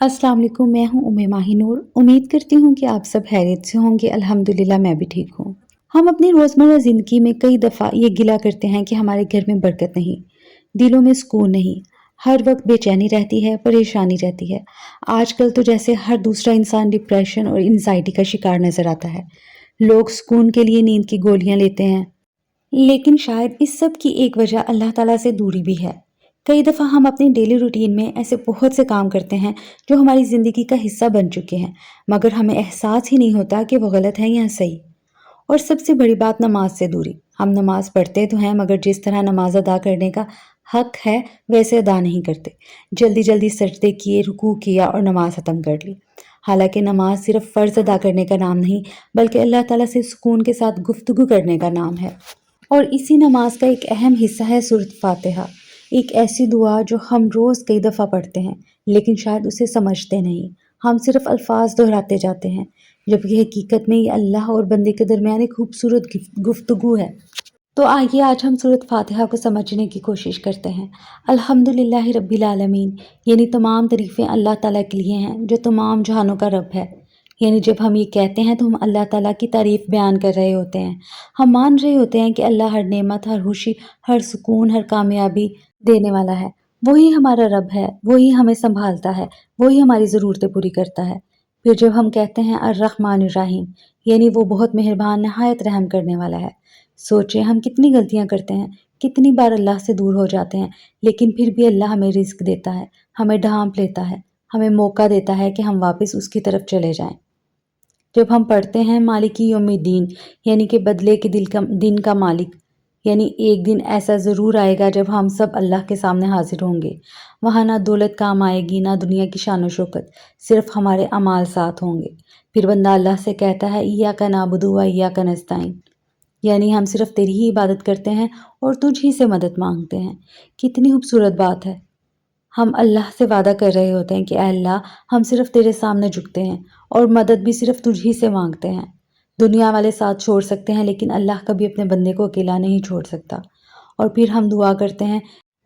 अस्सलाम वालेकुम, मैं हूँ उम्मे माही नूर। उम्मीद करती हूँ कि आप सब खैरियत से होंगे। अल्हम्दुलिल्लाह मैं भी ठीक हूँ। हम अपनी रोज़मर्रा ज़िंदगी में कई दफ़ा ये गिला करते हैं कि हमारे घर में बरकत नहीं, दिलों में सुकून नहीं, हर वक्त बेचैनी रहती है, परेशानी रहती है। आजकल तो जैसे हर दूसरा इंसान डिप्रेशन और एंग्ज़ायटी का शिकार नज़र आता है। लोग सुकून के लिए नींद की गोलियाँ लेते हैं, लेकिन शायद इस सब की एक वजह अल्लाह ताला से दूरी भी है। कई दफ़ा हम अपनी डेली रूटीन में ऐसे बहुत से काम करते हैं जो हमारी ज़िंदगी का हिस्सा बन चुके हैं, मगर हमें एहसास ही नहीं होता कि वो गलत है या सही। और सबसे बड़ी बात नमाज से दूरी। हम नमाज पढ़ते तो हैं, मगर जिस तरह नमाज अदा करने का हक है वैसे अदा नहीं करते। जल्दी जल्दी सजदे किए, रुकू किया और नमाज ख़त्म कर ली। हालांकि नमाज सिर्फ फ़र्ज़ अदा करने का नाम नहीं, बल्कि अल्लाह ताला से सुकून के साथ गुफ्तगू करने का नाम है। और इसी नमाज का एक अहम हिस्सा है सूरत फातिहा, एक ऐसी दुआ जो हम रोज़ कई दफ़ा पढ़ते हैं, लेकिन शायद उसे समझते नहीं। हम सिर्फ अल्फाज दोहराते जाते हैं, जबकि हकीकत में ये अल्लाह और बंदे के दरमियान एक खूबसूरत गुफ्तगू है। तो आइए आज हम सूरत फातिहा को समझने की कोशिश करते हैं। अल्हम्दुलिल्लाहि रब्बिल आलमीन, यानी तमाम तारीफ़ें अल्लाह ताला के लिए हैं जो तमाम जहानों का रब है। यानी जब हम ये कहते हैं तो हम अल्लाह ताला की तारीफ़ बयान कर रहे होते हैं। हम मान रहे होते हैं कि अल्लाह हर नेमत, हर खुशी, हर सुकून, हर कामयाबी देने वाला है। वही हमारा रब है, वही हमें संभालता है, वही हमारी ज़रूरतें पूरी करता है। फिर जब हम कहते हैं अर्रहमानिर रहीम, यानी वो बहुत मेहरबान, नहायत रहम करने वाला है। सोचें हम कितनी गलतियाँ करते हैं, कितनी बार अल्लाह से दूर हो जाते हैं, लेकिन फिर भी अल्लाह हमें रिज़्क देता है, हमें ढाँप लेता है, हमें मौका देता है कि हम वापस उसकी तरफ चले जाएँ। जब हम पढ़ते हैं मालिकी यौमिद्दीन, यानी कि बदले के दिन का मालिक, यानी एक दिन ऐसा ज़रूर आएगा जब हम सब अल्लाह के सामने हाजिर होंगे। वहाँ ना दौलत काम आएगी, ना दुनिया की शान व शौकत, सिर्फ हमारे अमाल साथ होंगे। फिर बंदा अल्लाह से कहता है इय्याका नअबुदु व इय्याका नस्तईन, यानी हम सिर्फ तेरी ही इबादत करते हैं और तुझ ही से मदद मांगते हैं। कितनी खूबसूरत बात है। हम अल्लाह से वादा कर रहे होते हैं कि ऐ अल्लाह, हम सिर्फ तेरे सामने झुकते हैं और मदद भी सिर्फ तुझ ही से मांगते हैं। दुनिया वाले साथ छोड़ सकते हैं, लेकिन अल्लाह कभी अपने बंदे को अकेला नहीं छोड़ सकता। और फिर हम दुआ करते हैं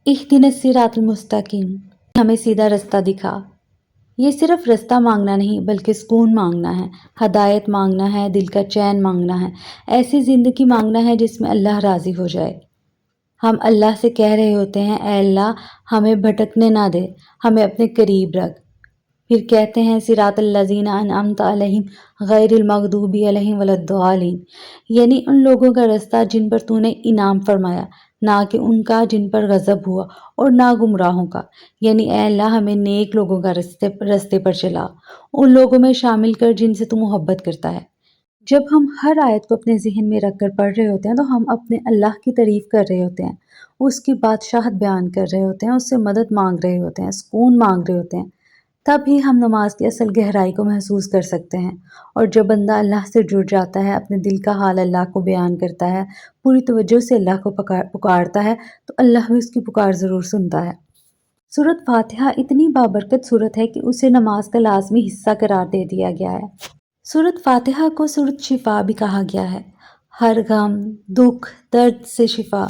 इहदिनस सिरातल मुस्तकीम, हमें सीधा रास्ता दिखा। ये सिर्फ रास्ता मांगना नहीं, बल्कि सुकून मांगना है, हदायत मांगना है, दिल का चैन मांगना है, ऐसी ज़िंदगी मांगना है जिसमें अल्लाह राज़ी हो जाए। हम अल्लाह से कह रहे होते हैं ऐ अल्लाह, हमें भटकने ना दे, हमें अपने करीब रख। फिर कहते हैं सिरातल लज़ीना अनअमत अलैहिम गैरिल मग़दूबि अलैहिम वलद्दालिन, यानी उन लोगों का रास्ता जिन पर तूने इनाम फरमाया, ना कि उनका जिन पर गज़ब हुआ, और ना गुमराहों का। यानी ऐ अल्लाह, हमें नेक लोगों का रास्ते पर चला, उन लोगों में शामिल कर जिनसे तू मोहब्बत करता है। जब हम हर आयत को अपने ज़हन में रख कर पढ़ रहे होते हैं तो हम अपने अल्लाह की तारीफ़ कर रहे होते हैं, उसकी बादशाहत बयान कर रहे होते हैं, उससे मदद मांग रहे होते हैं, सुकून मांग रहे होते हैं। तब ही हम नमाज की असल गहराई को महसूस कर सकते हैं। और जब बंदा अल्लाह से जुड़ जाता है, अपने दिल का हाल अल्लाह को बयान करता है, पूरी तवज्जो से अल्लाह को पुकारता है, तो अल्लाह भी उसकी पुकार ज़रूर सुनता है। सूरत फातिहा इतनी बाबरकत सूरत है कि उसे नमाज का लाजमी हिस्सा करार दे दिया गया है। सूरत फातिहा को सूरत शिफा भी कहा गया है। हर गम, दुख, दर्द से शिफा।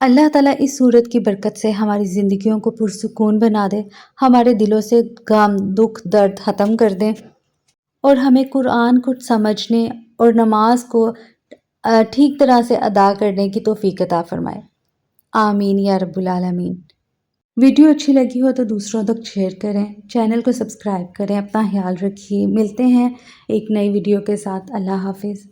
अल्लाह ताला इस सूरत की बरकत से हमारी ज़िंदगियों को पुरसुकून बना दे, हमारे दिलों से गम, दुख, दर्द ख़त्म कर दें और हमें कुरान को समझने और नमाज को ठीक तरह से अदा करने की तौफीक अता फरमाए। आमीन या रब्बुल आलमीन। वीडियो अच्छी लगी हो तो दूसरों तक शेयर करें, चैनल को सब्सक्राइब करें, अपना ख्याल रखिए। मिलते हैं एक नई वीडियो के साथ। अल्लाह हाफिज़।